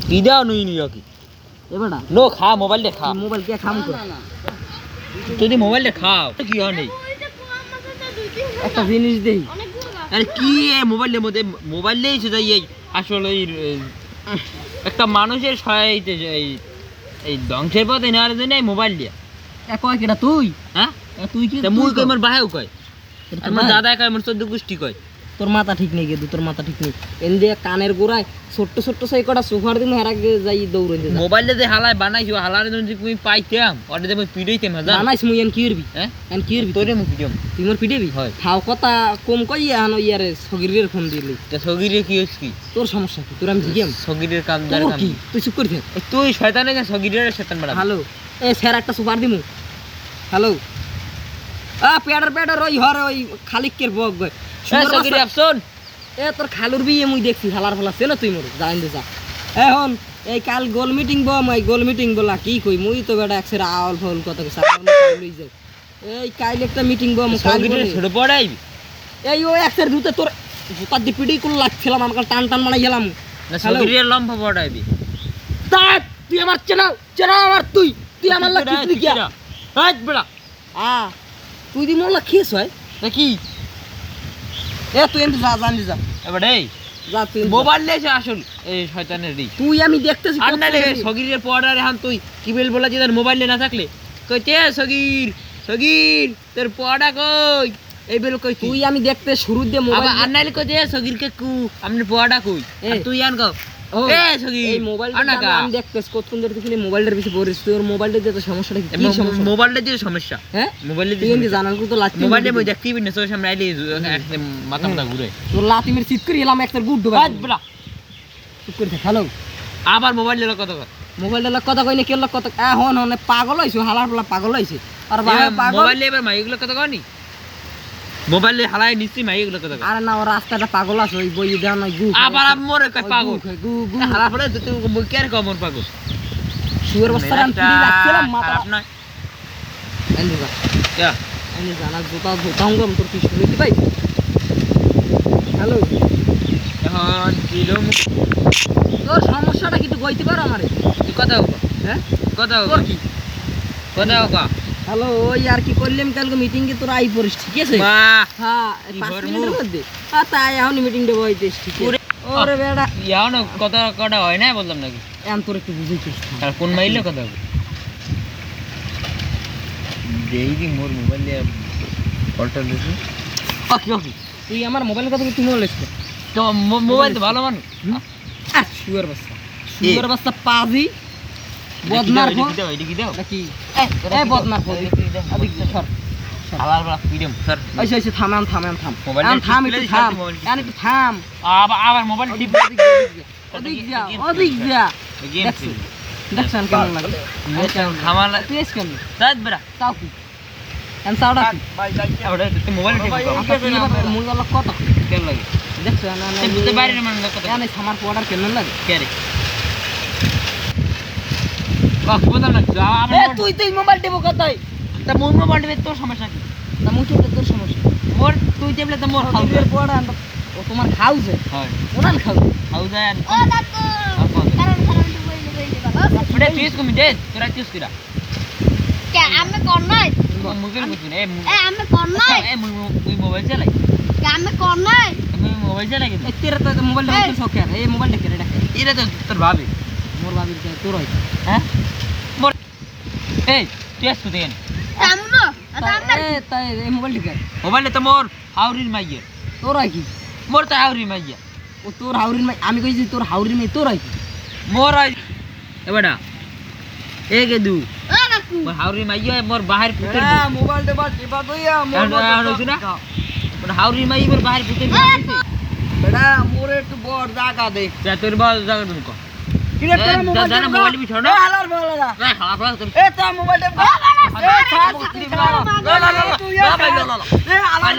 কি দাও নুই নি কি এবারে নো খা মোবাইল দে খা মোবাইল কে খাম তো তুই মোবাইল দে খাও কি হয় নাই একটা জিনিস দেই আরে কি এ মোবাইলের মধ্যে মোবাইল নেই শুধু এই আসলে একটা মানুষের সহায়তা এই ধ্বংসের পথে নেওয়ার জন্য মোবাইল দিয়া কয় কেটা তুই হ্যাঁ তুই কি মুই কই আমার ভাইও কয় আমার দাদা কয় আমার 14 গোষ্ঠী কয় তোর মাথা ঠিক নেই গেদু তোর মাথা ঠিক নেই এন্ডে কানের গোড়ায় ছোট ছোট সাই কটা সোফার দিন হেরাকে যাই দৌড়ে দে মোবাইলে যে হালায় বানাইছো হালার জন্য তুমি পাইতাম ওটা যে মই পিড়াইতাম না বানাইছ মুই এন কি করবি হ্যাঁ এন কি করবি তোরে মুই পিড়াম তুই মোর পিটাবি হয় হাও কথা কম কই এখন ইয়ারে সগিরের ফোন দিলি তা সগিরে কি হইছ কি তোর সমস্যা কি তোর আমি জিজ্ঞাম সগিরের কামদার তোর কাম কি তুই চুপ করে থাক তুই শয়তানে না সগিরের শয়তান বাড়া হ্যালো এ স্যার একটা সুপার দিমু হ্যালো পেডার ওই হরে ওই খালিকের বক গয় সগিরে অপশন এ তোর খালুর বিয়ে মুই দেখছি হালার ফলা চেনো তুই মোর জান দে যা এখন এই কাল গোল মিটিং গোল মিটিং বলা কি কই মুই তো বেটা একসের আওল ফল কত সালাম লই যাই এই কাল একটা মিটিং সগিরে ছোট পড়াই এই ও একসের দুতে তোর জুতা দি পিডি কুল লাগছিলাম আমাকে টান টান মারাই গেলাম না সগিরে লম্বা পড়াইবি তা তুই আমার চেনা আমার তুই আমার লাগ কি কি হাত বড়া তুই দি মোর লাগ খেস হয় নাকি এ তুই এমনি যা জানি যা এবারে যা তুই মোবাইল লেছে আসল এই শয়তানের রি তুই আমি দেখতেছি আর না রে সগিরের পড়ার এখন তুই কি বেল বলা যে তার মোবাইলে না থাকলে কইতে সগির তোর পড়া কই এই বেল কই তুই আমি দেখতে শুরু দিয়ে মোবাইল আর নাইলে কইতে সগিরকে কু আমনে পড়া কই তুই আন কও এ সগির এই মোবাইলটা আমি দেখতেছ কতক্ষণ ধরে তুই মোবাইলটার পিছে পড়িস তোর মোবাইলটা দিয়ে তো সমস্যাটা কি সমস্যা মোবাইলটা দিয়ে সমস্যা হ্যাঁ মোবাইলে তুই এমনি জানাল তো লাতি মোবাইলে মই দেখতেই না তোর সামনে আইলে মাথা ঘুরে তোর লাতি মেরে চিৎ করে এলাম একটা গুড ডুবা বলা চুপ করে থাক হ্যালো আবার মোবাইল লক কথা কয় মোবাইলটা লক কথা কই না কেউ লক কথা হন পাগল হইছো হালার পালা পাগল হইছে আর পাগল মোবাইলে এবার মাইগুলো কথা কয়নি মোবাইলে হালাই নিছি মাইগুলো কথা কয় আরে না ও রাস্তাটা পাগল আছে ওই বই দেন না গু আবার মোরে কয় পাগল গু গু হালা পড়ে তুই মই কেন কমন পাগল শুয়ার বস্তারাম পিড়ি লাগছিলাম মাথা খারাপ না এন্ড যা ইয়া আমি জানা জুতা ধুতাম তোর কি শুনতে পাই হ্যালো এখন দিলম তোর সমস্যাটা কি তুই কইতে পারো আমারে তুই কথা কও হ্যাঁ কথা তোর কও কি কথা কও হ্যালো ওই আর কি করলাম কালকে মিটিং এ তোর আই পড়িস ঠিক আছে বাহ হ্যাঁ 5 মিনিটের মধ্যে তাই এখন মিটিং দেব হইতেছ ঠিক আছে ওরে বেড়া ইয়াও না কথা কটা হয় না বললাম নাকি এখন তোর একটু বুঝাইছিস আর কোন মাইলে কথা কও দেই মোর মোবাইলে ফটো দিছি ওকে তুই আমার মোবাইলের কথা তুই বলিস তো মোবাইল তো ভালো মানুষ শুয়ার বাচ্চা পাজি বদনার ফোন এটা কি দাও নাকি এ বদনার ফোন আদিক সর আবার বলা ফ্রিডম স্যার আইসা থাম থাম মোবাইল একটু থাম আবার মোবাইল টিপ ওদিক যা গেম দেখছেন কেমন লাগে খামালা তুই এস কেন দাদ বড়া চাও কি এন চাওটা কি আবার তুই মোবাইল টিপ মুই বলা কত কেন লাগে দেখছেন না তুই বাইরে মানে কত জানি সামার পড়ার কেন লাগে কে রে বাহ বলতাম না তুই মোবাইল টিপো কোথায় তা মোর মোবাইল টিপে তোর সমস্যা কি তা মুই টিপলে তোর সমস্যা মোর তুই টিপলে তো মোর খাউজের পড়া ও তোমার খাউজে হয় ওনান খাউ খাউজে আর ও দাদু কারণ তো বইলে বাবা ফড়ে তুই কমি দে তোরা কিস কইরা কে আমি কোন নাই মুগেল বুঝুন এ আমি কোন নাই এ মুই মোবাইল চালাই কে আমি কোন নাই তুমি মোবাইল চালাই কি তেরা তো মোবাইল দেখতে শোকে এই মোবাইল দেখে রে এরা তো তোর ভাবি মোর ভাবির তোর হয় হ্যাঁ মোর এই তুই আসু দেন তামনো তাই এই মোবাইল দেখে মোবাইলে তো মোর হাউরির মাইয়া তোর হয় কি মোর তো হাউরির মাইয়া ও তোর হাউরির মাই আমি কইছি তোর হাউরির মাই তোর হয় কি মোর এবাডা এ গেদু ও কাকু মোর হাউরির মাইয়া মোর বাহির পুতের মোবাইল দেবা টিপা দইয়া মোর হাউরির মাইয়া মোর বাহির পুতের বেটা মোরে একটু বড় জায়গা দে যা তোর বল জায়গা তুমি কো কিরে তোর মোবাইল জানা মোবাইল বি ছড়া হালার বললা না হালা তুমি এ তোর মোবাইল দে এ আলার